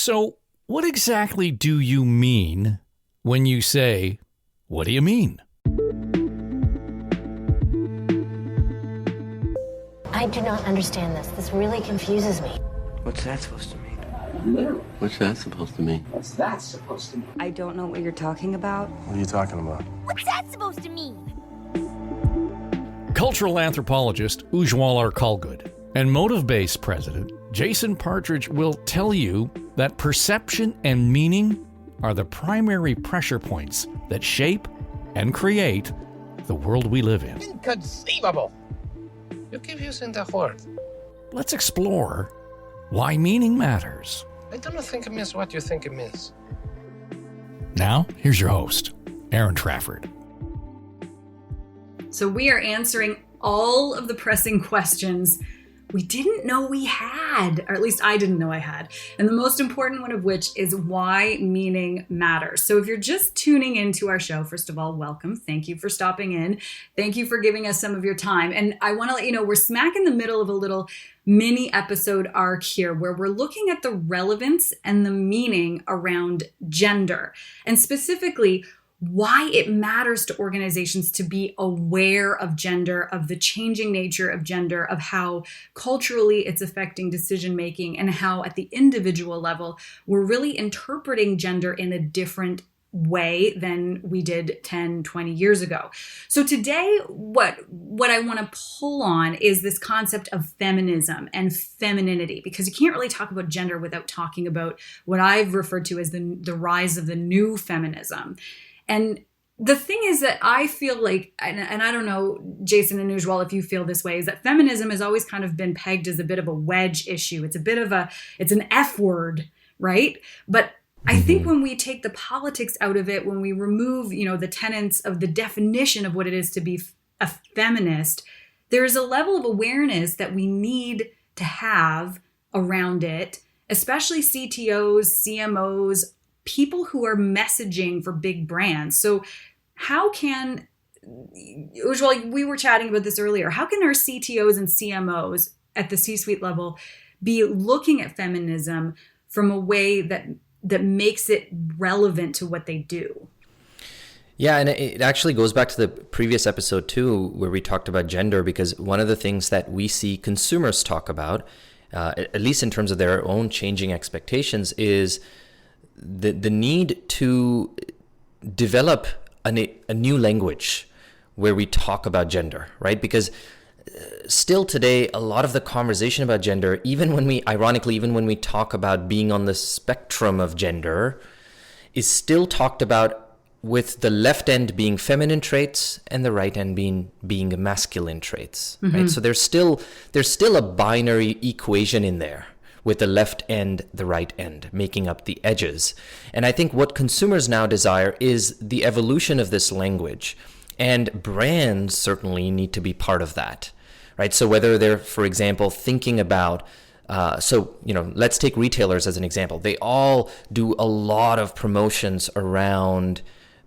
So, what exactly do you mean when you say, what do you mean? I do not understand this. This really confuses me. What's that supposed to mean? Literally. What's that supposed to mean? What's that supposed to mean? I don't know what you're talking about. What are you talking about? What's that supposed to mean? Cultural anthropologist Ujwal R. Kalgood and Motive-Based president Jason Partridge will tell you that perception and meaning are the primary pressure points that shape and create the world we live in. Inconceivable! You keep using that word. Let's explore why meaning matters. I don't think it means what you think it means. Now, here's your host, Aaron Trafford. So we are answering all of the pressing questions we didn't know we had, or at least I didn't know I had. And the most important one of which is why meaning matters. So if you're just tuning into our show, first of all, welcome. Thank you for stopping in. Thank you for giving us some of your time. And I want to let you know we're smack in the middle of a little mini episode arc here where we're looking at the relevance and the meaning around gender, and specifically why it matters to organizations to be aware of gender, of the changing nature of gender, of how culturally it's affecting decision making, and how at the individual level, we're really interpreting gender in a different way than we did 10, 20 years ago. So today, what I want to pull on is this concept of feminism and femininity, because you can't really talk about gender without talking about what I've referred to as the rise of the new feminism. And the thing is that I feel like, and I don't know, Jason and Ujwal, if you feel this way, is that feminism has always kind of been pegged as a bit of a wedge issue. It's an F word, right? But I think when we take the politics out of it, when we remove, the tenets of the definition of what it is to be a feminist, there is a level of awareness that we need to have around it, especially CTOs, CMOs, people who are messaging for big brands. So how can, Ujwal, we were chatting about this earlier, how can our CTOs and CMOs at the C-suite level be looking at feminism from a way that makes it relevant to what they do? Yeah, and it actually goes back to the previous episode too, where we talked about gender, because one of the things that we see consumers talk about, at least in terms of their own changing expectations, is the need to develop a new language where we talk about gender, right? Because still today, a lot of the conversation about gender, even when we talk about being on the spectrum of gender, is still talked about with the left end being feminine traits and the right end being masculine traits, right? So there's still a binary equation in there, with the left end, the right end, making up the edges. And I think what consumers now desire is the evolution of this language. And brands certainly need to be part of that, right? So whether they're, for example, thinking about, let's take retailers as an example. They all do a lot of promotions around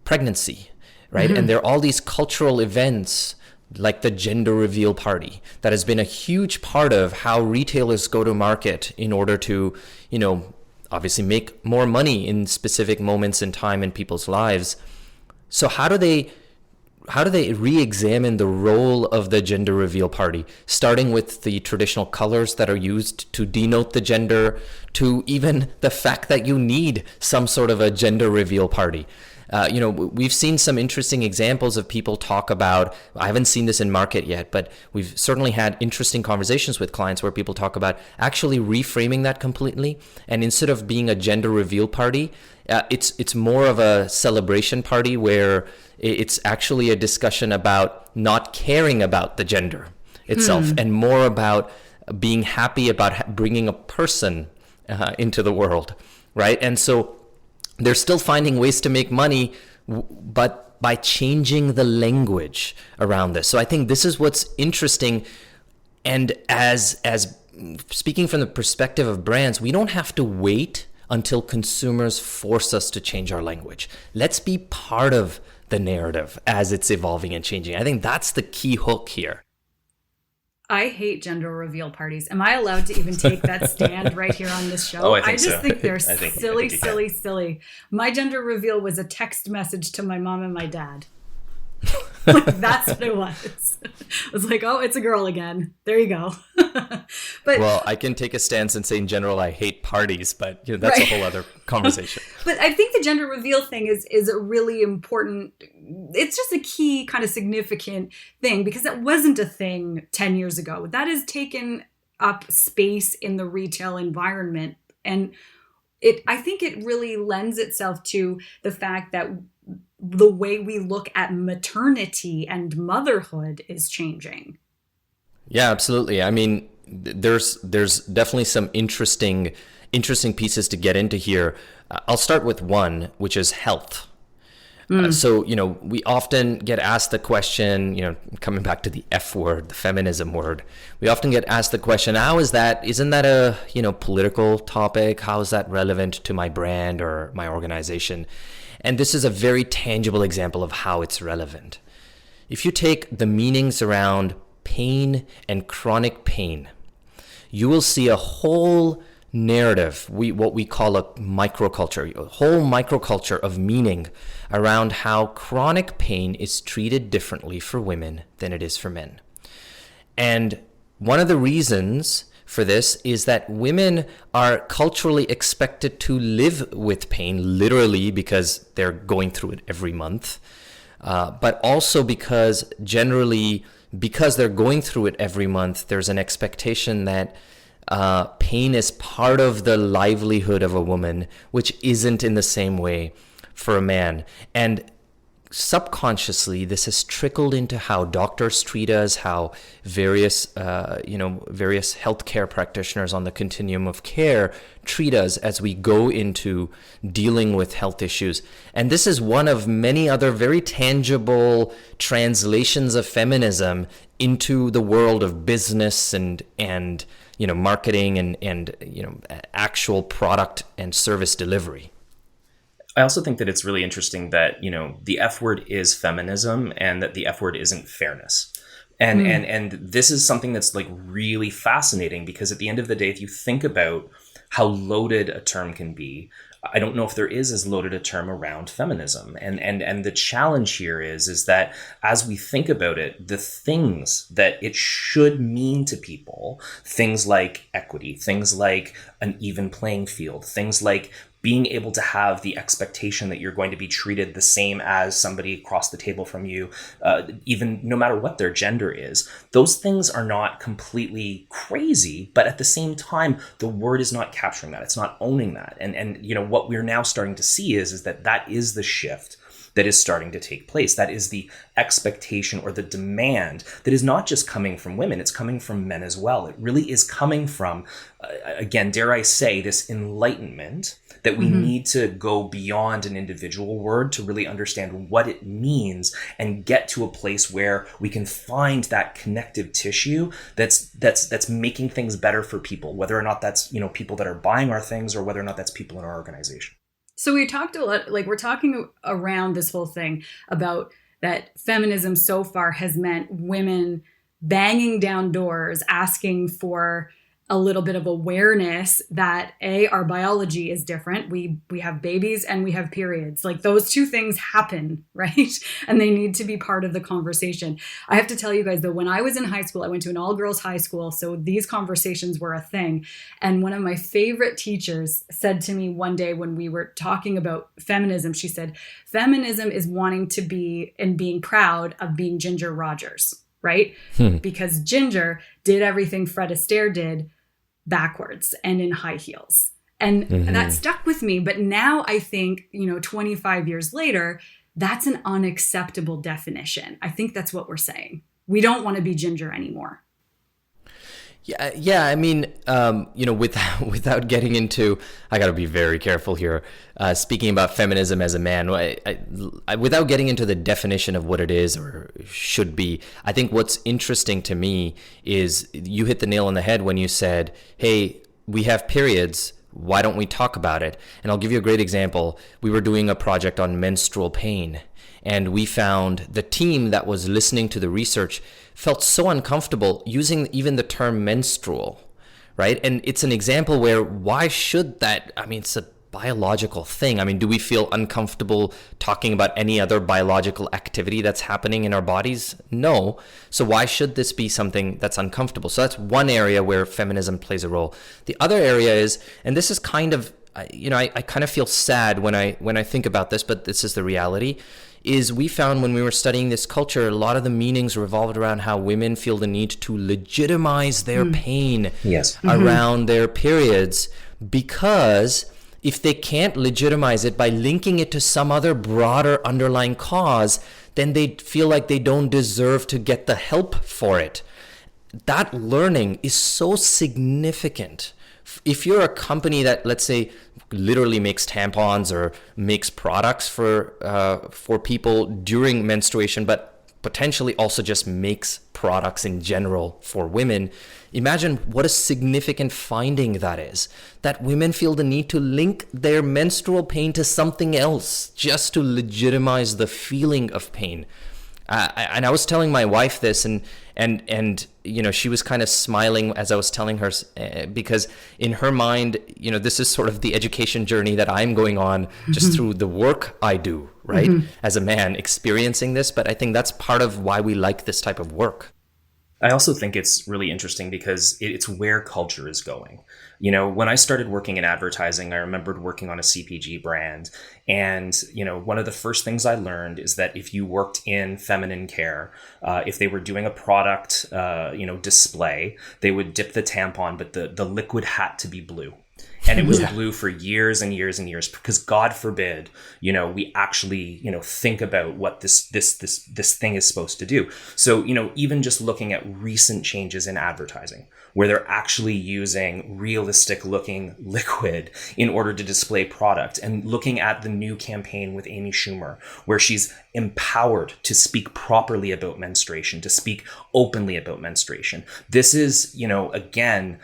pregnancy, right? And there are all these cultural events like the gender reveal party that has been a huge part of how retailers go to market in order to, obviously make more money in specific moments in time in people's lives. So how do they re-examine the role of the gender reveal party, starting with the traditional colors that are used to denote the gender, to even the fact that you need some sort of a gender reveal party? We've seen some interesting examples of people talk about, I haven't seen this in market yet, but we've certainly had interesting conversations with clients where people talk about actually reframing that completely. And instead of being a gender reveal party, it's more of a celebration party where it's actually a discussion about not caring about the gender itself and more about being happy about bringing a person into the world, right? And so they're still finding ways to make money, but by changing the language around this. So I think this is what's interesting. And as speaking from the perspective of brands, we don't have to wait until consumers force us to change our language. Let's be part of the narrative as it's evolving and changing. I think that's the key hook here. I hate gender reveal parties. Am I allowed to even take that stand right here on this show? Oh, I think just so. think they're I think silly, you can. silly, silly. My gender reveal was a text message to my mom and my dad. Like, that's what it was. I was like, oh, it's a girl again. There you go. But Well, I can take a stance and say in general I hate parties, but that's Right. a whole other conversation. But I think the gender reveal thing is a really important, it's just a key kind of significant thing, because that wasn't a thing 10 years ago. That has taken up space in the retail environment. And I think it really lends itself to the fact that the way we look at maternity and motherhood is changing. Yeah, absolutely. I mean, there's definitely some interesting pieces to get into here. I'll start with one, which is health. So, we often get asked the question, coming back to the F word, the feminism word, we often get asked the question, isn't that a, political topic? How is that relevant to my brand or my organization? And this is a very tangible example of how it's relevant. If you take the meanings around pain and chronic pain, you will see a whole narrative, what we call a microculture, a whole microculture of meaning around how chronic pain is treated differently for women than it is for men. And one of the reasons for this is that women are culturally expected to live with pain, literally because they're going through it every month, but also because they're going through it every month, there's an expectation that pain is part of the livelihood of a woman, which isn't in the same way for a man. And subconsciously, this has trickled into how doctors treat us, how various healthcare practitioners on the continuum of care treat us as we go into dealing with health issues. And this is one of many other very tangible translations of feminism into the world of business and marketing and actual product and service delivery. I also think that it's really interesting that, the F word is feminism and that the F word isn't fairness. And this is something that's like really fascinating, because at the end of the day, if you think about how loaded a term can be, I don't know if there is as loaded a term around feminism. And the challenge here is that as we think about it, the things that it should mean to people, things like equity, things like an even playing field, things like being able to have the expectation that you're going to be treated the same as somebody across the table from you, even no matter what their gender is. Those things are not completely crazy, but at the same time, the word is not capturing that. It's not owning that. And what we're now starting to see is that is the shift that is starting to take place. That is the expectation or the demand that is not just coming from women, it's coming from men as well. It really is coming from, again, dare I say, this enlightenment that we need to go beyond an individual word to really understand what it means and get to a place where we can find that connective tissue that's making things better for people, whether or not that's, people that are buying our things or whether or not that's people in our organization. So we talked a lot, we're talking around this whole thing about that feminism so far has meant women banging down doors, asking for a little bit of awareness that our biology is different. We have babies and we have periods. Like, those two things happen, right? And they need to be part of the conversation. I have to tell you guys, though, when I was in high school, I went to an all-girls high school, so these conversations were a thing. And one of my favorite teachers said to me one day when we were talking about feminism, she said, feminism is wanting to be and being proud of being Ginger Rogers. Right? Because Ginger did everything Fred Astaire did backwards and in high heels. And that stuck with me. But now I think, 25 years later, that's an unacceptable definition. I think that's what we're saying. We don't want to be Ginger anymore. Yeah. I mean, without getting into, I got to be very careful here. Speaking about feminism as a man, without getting into the definition of what it is or should be, I think what's interesting to me is you hit the nail on the head when you said, "Hey, we have periods. Why don't we talk about it?" And I'll give you a great example. We were doing a project on menstrual pain, and we found the team that was listening to the research felt so uncomfortable using even the term menstrual, right? And it's an example where why should that, I mean, it's a biological thing. I mean, do we feel uncomfortable talking about any other biological activity that's happening in our bodies? No. So why should this be something that's uncomfortable? So that's one area where feminism plays a role. The other area is, and this is kind of, I kind of feel sad when I think about this, but this is the reality, is we found when we were studying this culture, a lot of the meanings revolved around how women feel the need to legitimize their pain around their periods, because if they can't legitimize it by linking it to some other broader underlying cause, then they feel like they don't deserve to get the help for it. That learning is so significant. If you're a company that, let's say, literally makes tampons or makes products for people during menstruation, but potentially also just makes products in general for women, imagine what a significant finding that is, that women feel the need to link their menstrual pain to something else just to legitimize the feeling of pain. And I was telling my wife this, and she was kind of smiling as I was telling her, because in her mind, this is sort of the education journey that I'm going on just through the work I do, right? As a man experiencing this. But I think that's part of why we like this type of work. I also think it's really interesting because it's where culture is going. When I started working in advertising, I remembered working on a CPG brand. And, one of the first things I learned is that if you worked in feminine care, if they were doing a product, display, they would dip the tampon, but the liquid had to be blue. And it was blue for years and years and years, because God forbid, we actually, think about what this thing is supposed to do. So, even just looking at recent changes in advertising, where they're actually using realistic looking liquid in order to display product, and looking at the new campaign with Amy Schumer, where she's empowered to speak properly about menstruation, to speak openly about menstruation. This is, again,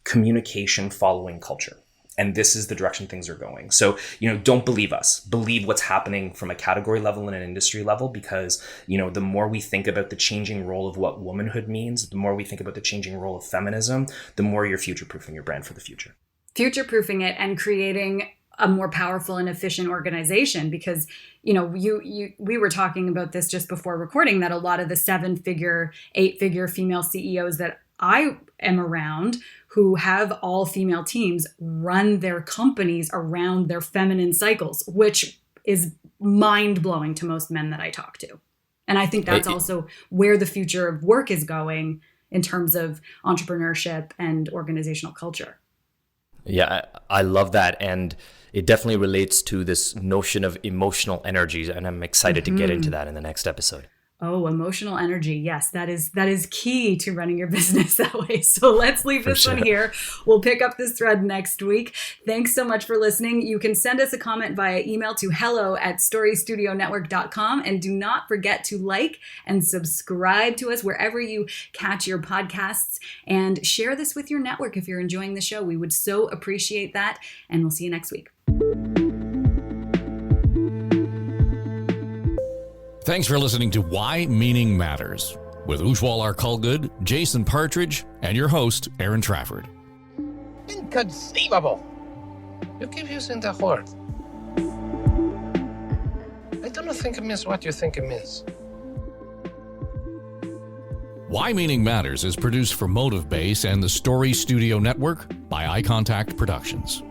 communication following culture. And this is the direction things are going. So, don't believe us. Believe what's happening from a category level and an industry level, because, the more we think about the changing role of what womanhood means, the more we think about the changing role of feminism, the more you're future-proofing your brand for the future. Future-proofing it and creating a more powerful and efficient organization, because, we were talking about this just before recording, that a lot of the 7-figure, 8-figure female CEOs that I am around who have all female teams run their companies around their feminine cycles, which is mind-blowing to most men that I talk to. And I think that's also where the future of work is going in terms of entrepreneurship and organizational culture. Yeah, I love that. And it definitely relates to this notion of emotional energy. And I'm excited to get into that in the next episode. Oh, emotional energy. Yes, that is key to running your business that way. So let's leave this one here. We'll pick up this thread next week. Thanks so much for listening. You can send us a comment via email to hello@storystudionetwork.com. And do not forget to like and subscribe to us wherever you catch your podcasts, and share this with your network if you're enjoying the show. We would so appreciate that. And we'll see you next week. Thanks for listening to Why Meaning Matters with Ujwal R. Kulgood, Jason Partridge, and your host, Aaron Trafford. Inconceivable! You keep using that word. I don't think it means what you think it means. Why Meaning Matters is produced for Motive Base and the Story Studio Network by Eye Contact Productions.